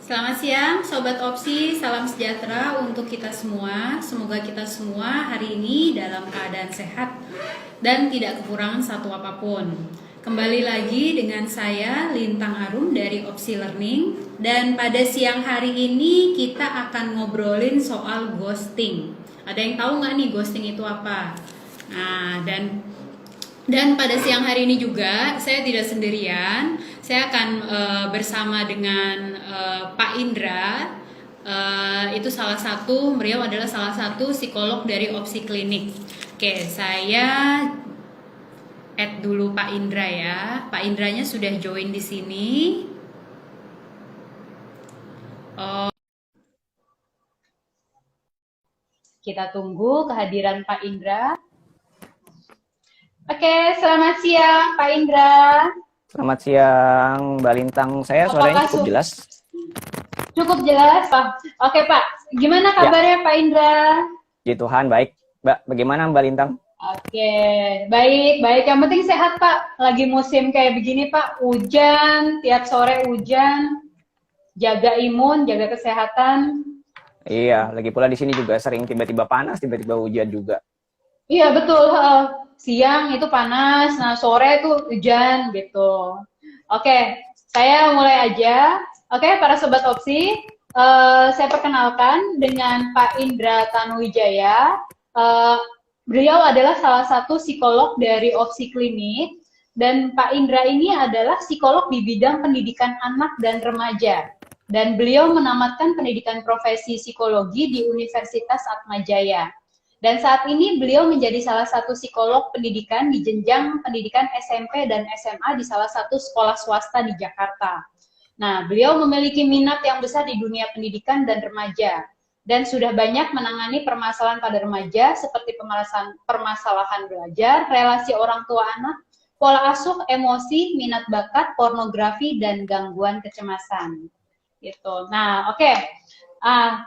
Selamat siang, Sobat Opsi. Salam sejahtera untuk kita semua. Semoga kita semua hari ini dalam keadaan sehat dan tidak kekurangan satu apapun. Kembali lagi dengan saya, Lintang Arum dari Opsi Learning. Dan pada siang hari ini kita akan ngobrolin soal ghosting. Ada yang tahu nggak nih ghosting itu apa? Nah, dan pada siang hari ini juga saya tidak sendirian. Saya akan bersama dengan Pak Indra. Itu beliau adalah salah satu psikolog dari Opsi Klinik. Oke, saya add dulu Pak Indra ya. Pak Indranya sudah join di sini. Kita tunggu kehadiran Pak Indra. Oke, selamat siang Pak Indra. Selamat siang, Mbak Lintang. Saya suaranya cukup jelas. Cukup jelas, Pak. Oke, Pak. Gimana kabarnya, Pak Indra? Puji Tuhan, baik. Mbak, bagaimana Mbak Lintang? Oke, baik, baik. Yang penting sehat, Pak. Lagi musim kayak begini, Pak. Hujan, tiap sore hujan. Jaga imun, jaga kesehatan. Iya, lagi pula di sini juga sering tiba-tiba panas, tiba-tiba hujan juga. Iya, betul. Siang itu panas, nah sore itu hujan gitu. Oke, saya mulai aja. Oke, para sobat Opsi, saya perkenalkan dengan Pak Indra Tanuwijaya. Beliau adalah salah satu psikolog dari Opsi Klinik, dan Pak Indra ini adalah psikolog di bidang pendidikan anak dan remaja. Dan beliau menamatkan pendidikan profesi psikologi di Universitas Atmajaya. Dan saat ini beliau menjadi salah satu psikolog pendidikan di jenjang pendidikan SMP dan SMA di salah satu sekolah swasta di Jakarta. Nah, beliau memiliki minat yang besar di dunia pendidikan dan remaja, dan sudah banyak menangani permasalahan pada remaja seperti permasalahan belajar, relasi orang tua anak, pola asuh, emosi, minat bakat, pornografi, dan gangguan kecemasan. Gitu. Nah, oke.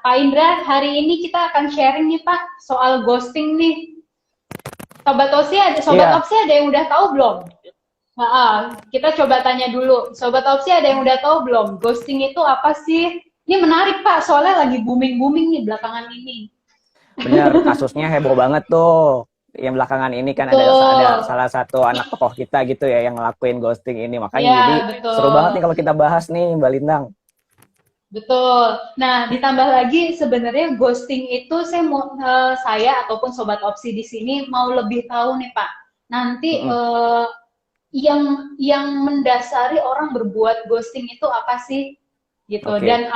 Pak Indra, hari ini kita akan sharing nih Pak soal ghosting nih. Sobat Opsi ada yang udah tahu belum? Kita coba tanya dulu. Sobat Opsi ada yang udah tahu belum? Ghosting itu apa sih? Ini menarik Pak, soalnya lagi booming nih belakangan ini. Bener, kasusnya heboh banget tuh. Yang belakangan ini kan ada salah satu anak tokoh kita gitu ya yang ngelakuin ghosting ini. Makanya jadi seru banget nih kalau kita bahas nih Mbak Lintang. Betul. Nah, ditambah lagi sebenarnya ghosting itu saya ataupun sobat Opsi di sini mau lebih tahu nih Pak. Nanti yang mendasari orang berbuat ghosting itu apa sih? Gitu. Okay. Dan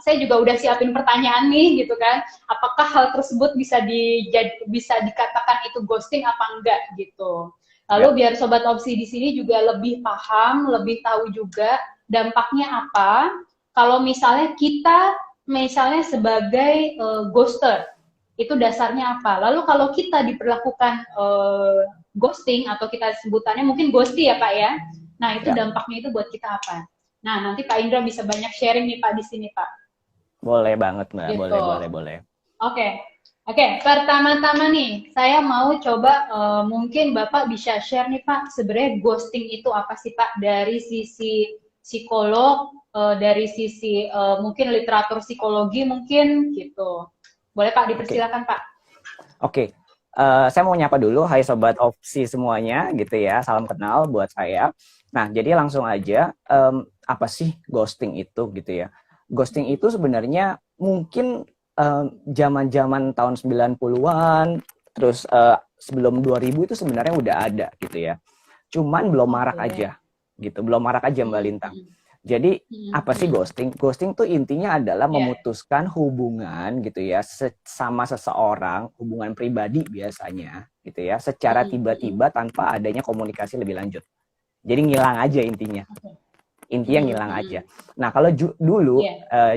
saya juga udah siapin pertanyaan nih gitu kan. Apakah hal tersebut bisa dikatakan itu ghosting apa enggak gitu. Lalu biar sobat Opsi di sini juga lebih paham, lebih tahu juga dampaknya apa kalau misalnya kita sebagai ghoster, itu dasarnya apa? Lalu kalau kita diperlakukan ghosting atau kita sebutannya mungkin ghosty ya Pak ya. Nah itu dampaknya itu buat kita apa? Nah nanti Pak Indra bisa banyak sharing nih Pak di sini Pak. Boleh banget Mbak, gitu. boleh. Oke. Pertama-tama nih saya mau coba mungkin Bapak bisa share nih Pak, sebenarnya ghosting itu apa sih Pak dari sisi psikolog, dari sisi mungkin literatur psikologi mungkin gitu. Boleh Pak, dipersilakan Pak. Oke. Saya mau nyapa dulu, hai sobat Opsi semuanya gitu ya, salam kenal buat saya. Nah, jadi langsung aja, apa sih ghosting itu gitu ya. Ghosting itu sebenarnya mungkin zaman-zaman tahun 90-an, terus sebelum 2000 itu sebenarnya udah ada gitu ya. Cuman belum marak aja gitu, belum marak aja Mbak Lintang. Jadi apa sih ghosting? Ghosting tuh intinya adalah memutuskan hubungan gitu ya sama seseorang, hubungan pribadi biasanya gitu ya, secara tiba-tiba tanpa adanya komunikasi lebih lanjut. Jadi ngilang aja intinya. Intinya ngilang aja. Nah, kalau dulu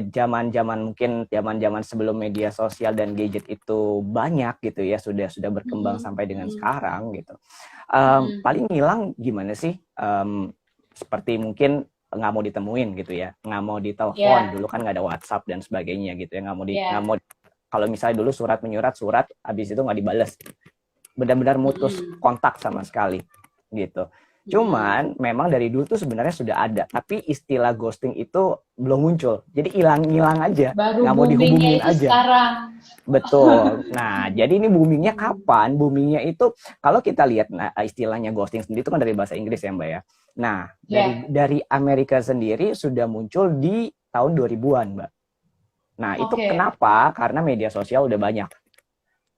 zaman-zaman mungkin zaman-zaman sebelum media sosial dan gadget itu banyak gitu ya, sudah berkembang sampai dengan sekarang gitu. Paling ngilang gimana sih? Seperti mungkin nggak mau ditemuin gitu ya, nggak mau ditelepon, dulu kan nggak ada WhatsApp dan sebagainya gitu ya, nggak mau kalau misalnya dulu surat habis itu nggak dibales, benar-benar mutus kontak sama sekali gitu. Cuman memang dari dulu tuh sebenarnya sudah ada, tapi istilah ghosting itu belum muncul. Jadi hilang-hilang aja, Baru nggak mau boomingnya dihubungin itu aja. sekarang. Betul. Nah, jadi ini boomingnya kapan? Boomingnya itu kalau kita lihat istilahnya ghosting sendiri itu kan dari bahasa Inggris ya, Mbak ya. Nah, Ya, dari Amerika sendiri sudah muncul di tahun 2000-an, Mbak. Nah, itu oke, kenapa? Karena media sosial udah banyak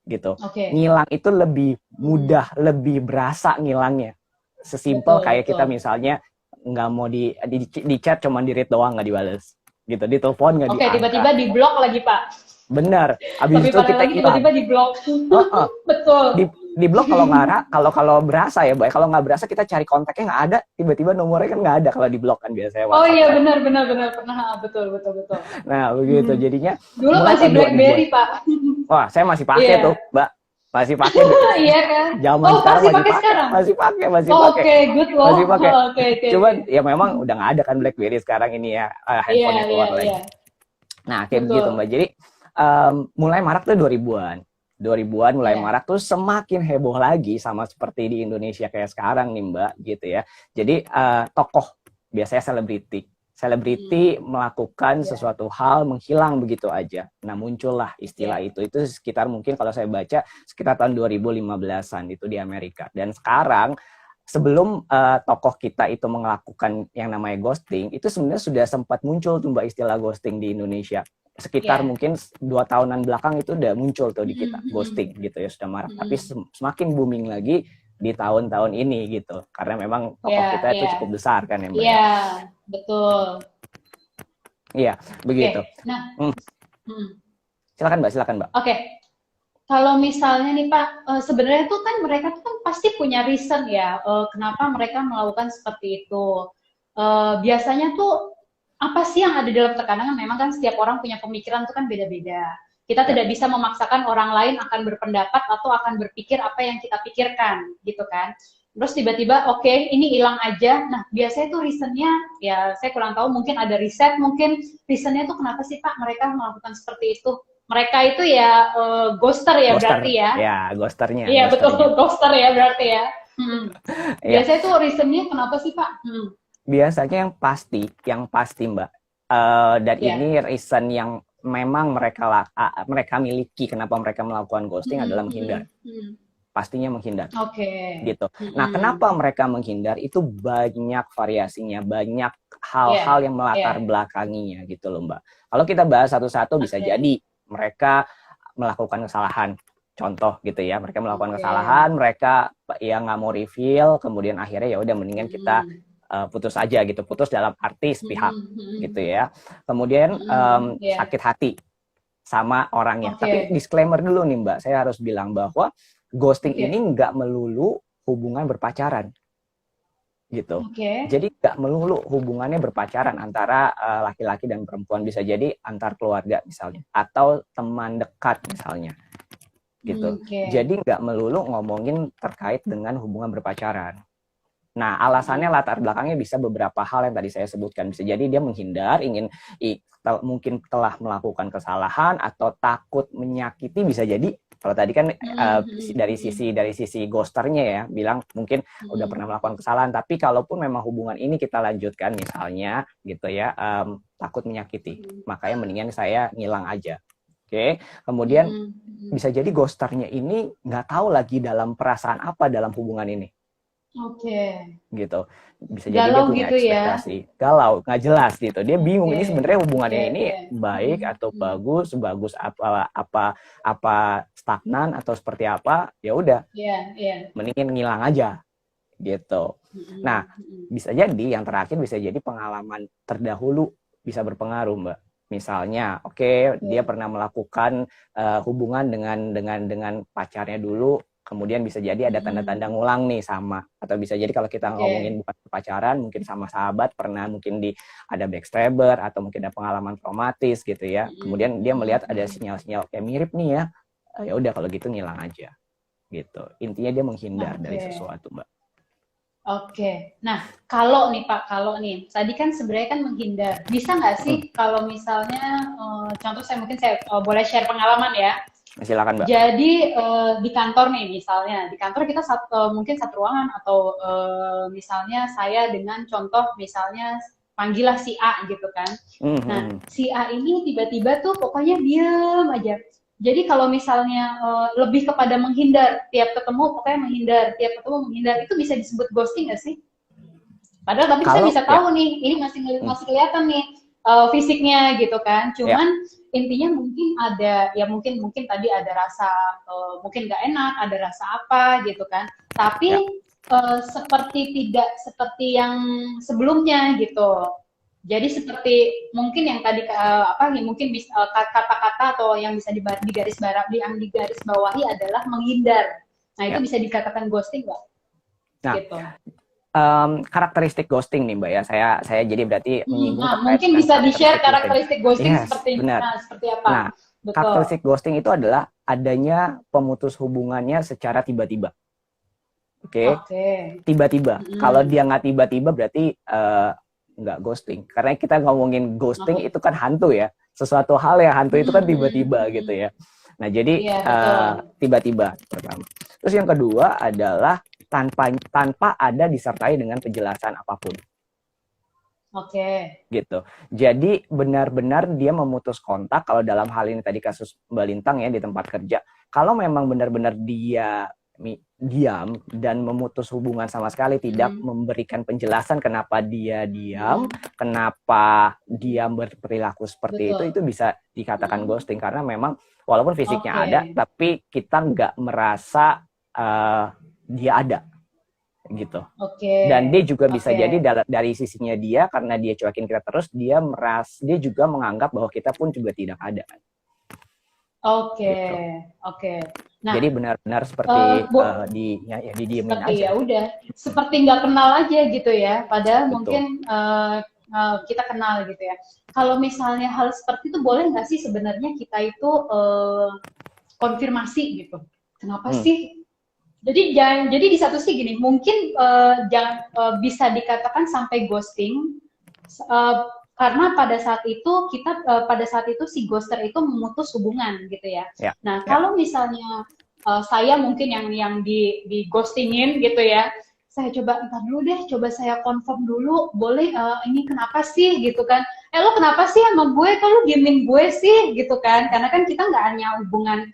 gitu. oke. Ngilang itu lebih mudah, lebih berasa ngilangnya. Sesimpel Betul, kayak kita betul. misalnya nggak mau di chat cuman di read doang nggak dibales gitu, di telepon nggak Oke, diangkat. tiba-tiba di blok lagi, Pak. Benar, habis Lebih itu parah kita lagi hilang. tiba-tiba di blok. Heeh. Betul. Di blok kalau nggak kalau berasa ya, Mbak. Kalau nggak berasa kita cari kontaknya nggak ada, tiba-tiba nomornya kan nggak ada kalau di blok kan biasanya Oh WhatsApp iya, kan. benar, benar, benar. Pernah, betul, betul, betul. Nah, begitu jadinya Dulu mulai masih tahun 2000-an. BlackBerry, Pak. Wah, saya masih pakai tuh, Iya. Mbak. Masih pakai. Iya kan? Zaman Oh, sekarang masih masih pakai pakai, sekarang? masih pakai, masih pakai. Oke, good Masih loh. pakai. Oke, oke, oke. Cuman ya memang udah nggak ada kan BlackBerry sekarang ini ya, Iya, handphone yang iya, keluar lagi. iya. Nah, kayak begitu, Betul. Mbak. Jadi mulai marak tuh 2000-an. 2000-an mulai Iya. marak tuh semakin heboh lagi sama seperti di Indonesia kayak sekarang nih, Mbak, gitu ya. Jadi tokoh biasanya selebriti. Selebriti melakukan Iya. sesuatu hal menghilang begitu aja. Nah, muncullah istilah Iya. itu. Itu sekitar mungkin kalau saya baca sekitar tahun 2015-an itu di Amerika. Dan sekarang sebelum tokoh kita itu melakukan yang namanya ghosting, itu sebenarnya sudah sempat muncul tuh, Mbak, istilah ghosting di Indonesia. Sekitar Iya. mungkin 2 tahunan belakang itu udah muncul tuh di kita, ghosting gitu ya, sudah marak. Tapi semakin booming lagi di tahun-tahun ini gitu. Karena memang Iya, tokoh kita iya. itu cukup besar kan ya, Mbak Iya, ya. betul. Iya, Oke. begitu. Nah, Hmm, hmm. silakan Mbak, silakan Mbak. Oke. Kalau misalnya nih Pak, sebenarnya tuh kan mereka tuh kan pasti punya reason ya, kenapa mereka melakukan seperti itu. Biasanya tuh apa sih yang ada dalam tekanan? Memang kan setiap orang punya pemikiran tuh kan beda-beda. Kita Ya, tidak bisa memaksakan orang lain akan berpendapat atau akan berpikir apa yang kita pikirkan, gitu kan. Terus tiba-tiba, oke, ini hilang aja. Nah, biasanya tuh reasonnya, ya saya kurang tahu, mungkin ada riset, mungkin reasonnya tuh kenapa sih Pak mereka melakukan seperti itu? Mereka itu ya ghoster ya ghoster. berarti ya. Ya, ghosternya, Iya betul, ghosternya. ghoster ya berarti ya. Ya, Biasanya tuh reasonnya kenapa sih Pak? biasanya yang pasti Mbak. Dan Ya. ini reason yang memang mereka miliki kenapa mereka melakukan ghosting adalah menghindar. Pastinya menghindar. Oke. Gitu. Nah, kenapa mereka menghindar? Itu banyak variasinya, banyak hal-hal yang melatar belakanginya gitu loh, Mbak. Kalau kita bahas satu-satu bisa jadi mereka melakukan kesalahan. Contoh gitu ya, mereka melakukan kesalahan, mereka ya nggak mau reveal, kemudian akhirnya ya udah mendingan kita putus aja gitu, putus dalam arti sepihak gitu ya. Kemudian sakit hati sama orangnya. Tapi disclaimer dulu nih Mbak, saya harus bilang bahwa ghosting ini nggak melulu hubungan berpacaran gitu. Jadi nggak melulu hubungannya berpacaran antara laki-laki dan perempuan, bisa jadi antar keluarga misalnya atau teman dekat misalnya gitu. Jadi nggak melulu ngomongin terkait dengan hubungan berpacaran. Nah, alasannya latar belakangnya bisa beberapa hal yang tadi saya sebutkan. Bisa jadi dia menghindar, mungkin telah melakukan kesalahan atau takut menyakiti, bisa jadi. Kalau tadi kan dari sisi ghosternya ya bilang mungkin udah pernah melakukan kesalahan, tapi kalaupun memang hubungan ini kita lanjutkan misalnya gitu ya, takut menyakiti, makanya mendingan saya ngilang aja. Oke, kemudian bisa jadi ghosternya ini nggak tahu lagi dalam perasaan apa dalam hubungan ini. Gitu, bisa jadi Galau dia punya gitu ekspektasi galau, nggak jelas gitu, dia bingung ini sebenarnya hubungannya ini baik atau bagus apa stagnan atau seperti apa, ya udah mendingin ngilang aja gitu. Nah, bisa jadi yang terakhir bisa jadi pengalaman terdahulu bisa berpengaruh Mbak. Misalnya, dia pernah melakukan hubungan dengan pacarnya dulu, kemudian bisa jadi ada tanda-tanda ngulang nih sama, atau bisa jadi kalau kita ngomongin bukan pacaran, mungkin sama sahabat pernah mungkin ada backstabber atau mungkin ada pengalaman traumatis gitu ya. Kemudian dia melihat ada sinyal-sinyal kayak mirip nih ya, ya udah kalau gitu ngilang aja gitu. Intinya dia menghindar dari sesuatu Mbak. Nah kalau nih Pak, tadi kan sebenarnya kan menghindar, bisa nggak sih kalau misalnya contoh saya boleh share pengalaman ya. Silakan Mbak. Jadi di kantor nih misalnya, di kantor kita mungkin satu ruangan atau misalnya saya dengan contoh misalnya panggillah si A gitu kan. Nah, Mhm. si A ini tiba-tiba tuh pokoknya diem aja. Jadi kalau misalnya lebih kepada menghindar, tiap ketemu pokoknya menghindar, tiap ketemu menghindar, itu bisa disebut ghosting nggak sih? Padahal tapi saya Kalau bisa ya, tahu nih, ini hmm, masih kelihatan nih fisiknya gitu kan. ya, Cuman intinya mungkin ada ya mungkin tadi ada rasa mungkin nggak enak, ada rasa apa gitu kan. ya, Tapi seperti tidak seperti yang sebelumnya gitu. Jadi seperti mungkin yang tadi apa mungkin kata-kata atau yang bisa di garis bawahi adalah menghindar. Nah, itu ya. bisa dikatakan ghosting nggak? Nah, Gitu. karakteristik ghosting nih Mbak ya. Saya jadi berarti menyinggung Nah, terkait mungkin dengan bisa di-share karakteristik ghosting. karakteristik ghosting Yes, benar. seperti apa? Nah, Betul. karakteristik ghosting itu adalah adanya pemutus hubungannya secara tiba-tiba. Oke, Oke. tiba-tiba. Kalau Mm-mm. dia nggak tiba-tiba berarti nggak ghosting. Karena kita ngomongin ghosting Oke. itu kan hantu ya. Sesuatu hal yang hantu itu kan tiba-tiba gitu Mm-mm. ya. Nah, jadi Iya, betul. tiba-tiba pertama. Terus yang kedua adalah tanpa ada disertai dengan penjelasan apapun Oke. gitu. Jadi benar-benar dia memutus kontak kalau dalam hal ini tadi kasus Mbak Lintang ya di tempat kerja. Kalau memang benar-benar dia diam dan memutus hubungan sama sekali, tidak Mm-mm. memberikan penjelasan kenapa dia diam, Mm-mm. kenapa dia berperilaku seperti itu Betul. bisa dikatakan Mm-mm. ghosting karena memang walaupun fisiknya Oke. ada, tapi kita nggak merasa dia ada gitu. Oke. Dan dia juga bisa Oke. jadi dari sisinya dia karena dia cuekin kita terus, dia juga menganggap bahwa kita pun juga tidak ada Oke. gitu. Oke. Nah, Jadi benar-benar seperti Bu, didiemin seperti aja. ya udah, seperti nggak kenal aja gitu ya. Padahal Betul. mungkin kita kenal gitu ya. Kalau misalnya hal seperti itu boleh nggak sih sebenarnya kita itu konfirmasi gitu? Kenapa Hmm. sih? Jadi di satu sisi gini, mungkin jangan bisa dikatakan sampai ghosting karena pada saat itu pada saat itu si ghoster itu memutus hubungan gitu ya. Ya, Nah, ya. kalau misalnya saya mungkin yang di ghostingin gitu ya, saya coba entar dulu deh, coba saya confirm dulu, boleh ini kenapa sih gitu kan? Lo kenapa sih sama gue? Kalau diemin gue sih gitu kan? Karena kan kita nggak hanya hubungan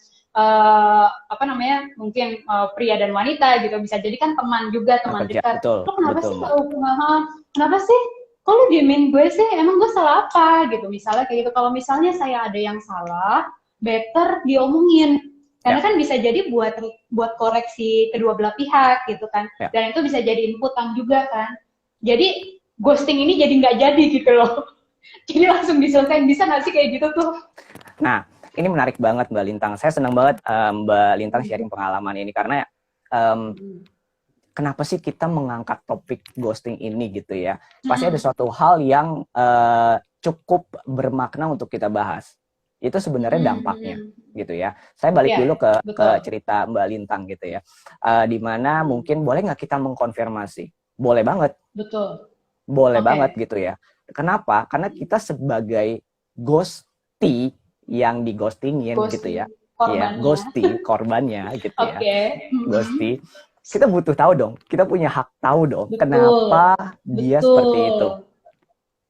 apa namanya mungkin pria dan wanita gitu, bisa jadi kan teman juga, Nah, teman kerja dekat. betul, Lo kenapa betul sih Mbak. kenapa sih kok lu diemin gue sih, emang gue salah apa gitu, misalnya kayak gitu. Kalau misalnya saya ada yang salah, better diomongin, karena Ya, kan bisa jadi buat koreksi kedua belah pihak gitu kan, ya. dan itu bisa jadi inputan juga kan, jadi ghosting ini jadi nggak jadi gitu loh. Jadi langsung diselesaikan, bisa nggak sih kayak gitu tuh? Nah, ini menarik banget Mbak Lintang. Saya senang banget Mbak Lintang sharing pengalaman ini karena kenapa sih kita mengangkat topik ghosting ini gitu ya? Pasti ada suatu hal yang cukup bermakna untuk kita bahas. Itu sebenarnya dampaknya gitu ya. Saya balik dulu ke cerita Mbak Lintang gitu ya. Di mana mungkin boleh nggak kita mengkonfirmasi? Boleh banget. Betul. Boleh banget gitu ya. Kenapa? Karena kita sebagai ghostie yang dighostingin gitu ya. Ya, ghostie korbannya gitu ya. Ghostie. Kita butuh tahu dong, kita punya hak tahu dong, kenapa dia seperti itu,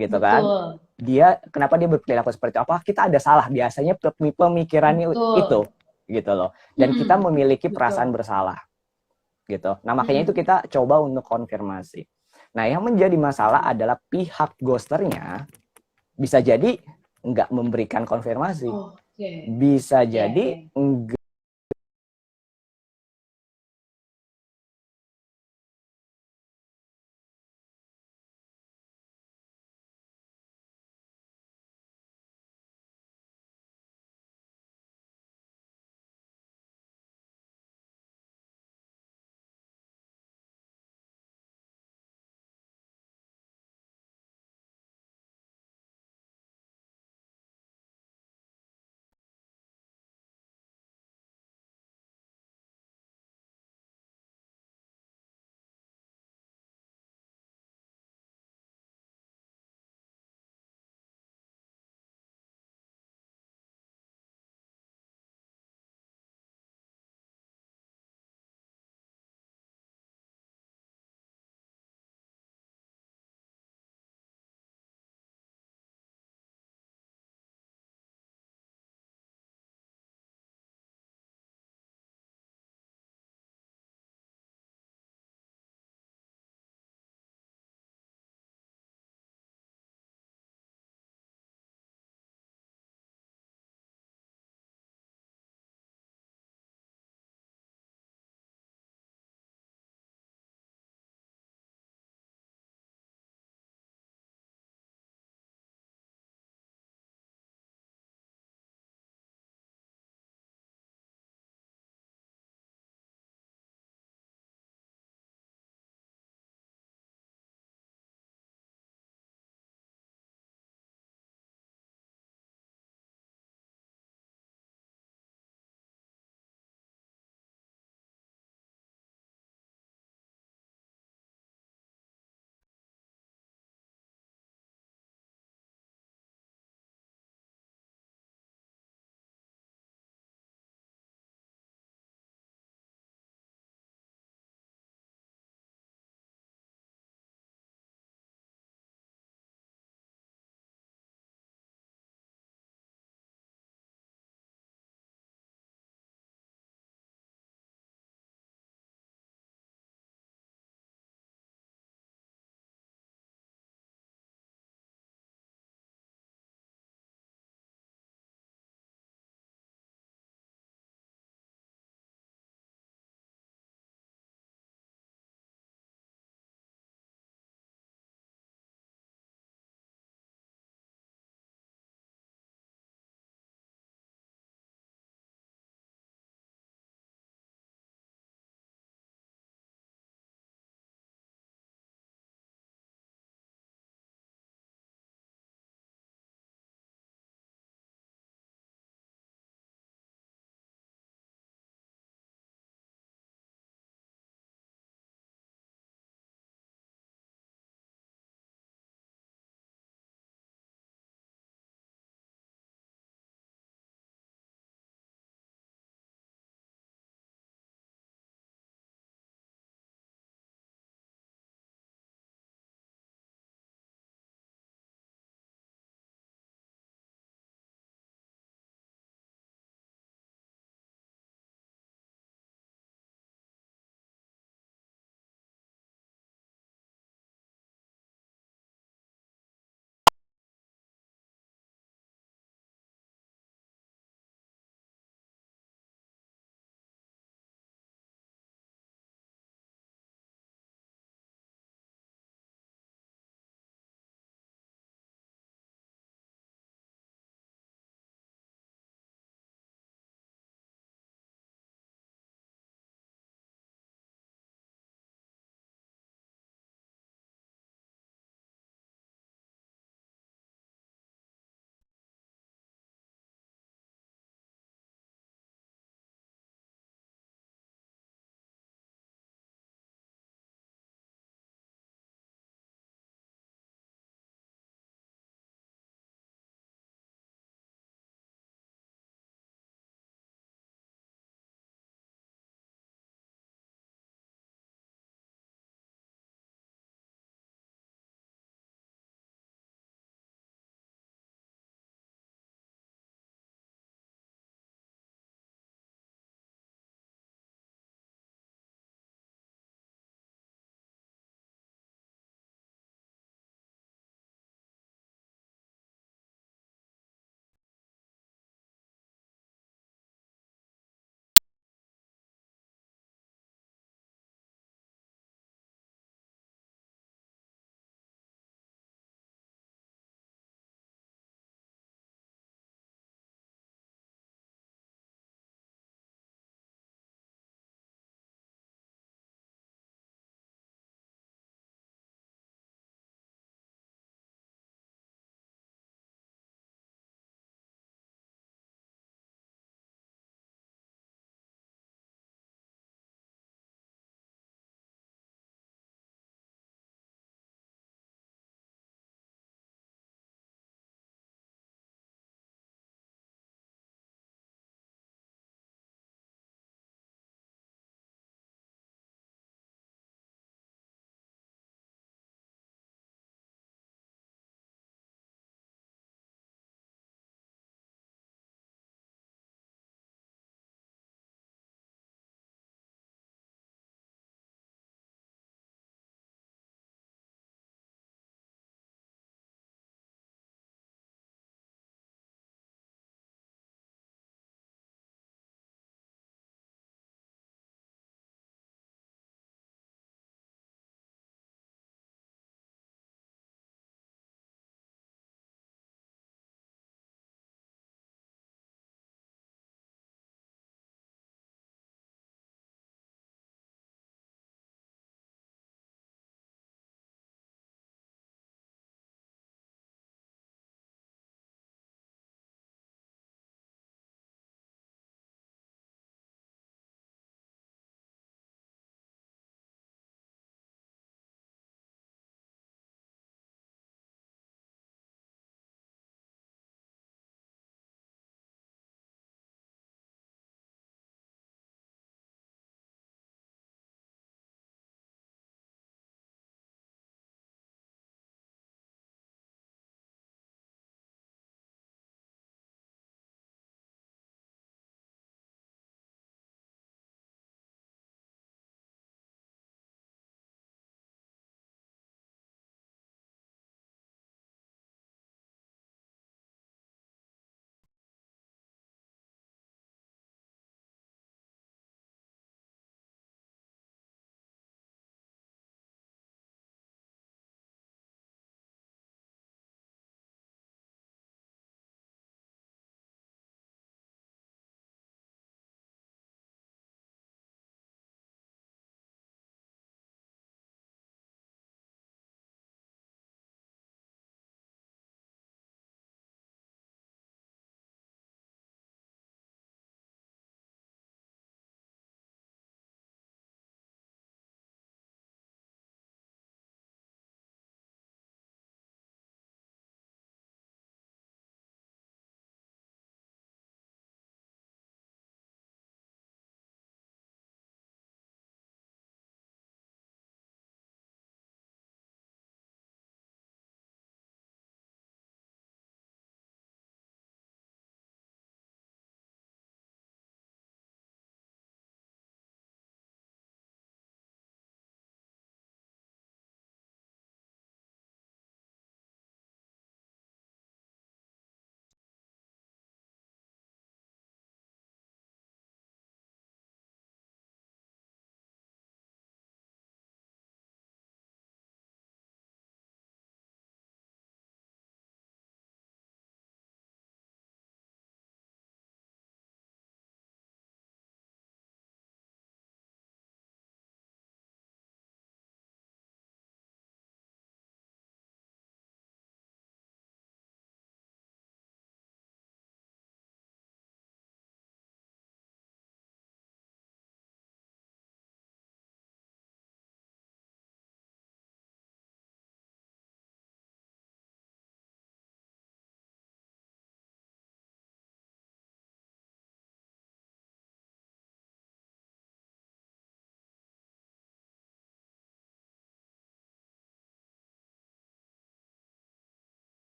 gitu kan? Dia kenapa dia berperilaku seperti apa? Kita ada salah biasanya pemikirannya itu, gitu loh. Dan kita memiliki perasaan bersalah, gitu. Nah makanya itu kita coba untuk konfirmasi. Nah yang menjadi masalah adalah pihak ghosternya bisa jadi nggak memberikan konfirmasi, bisa jadi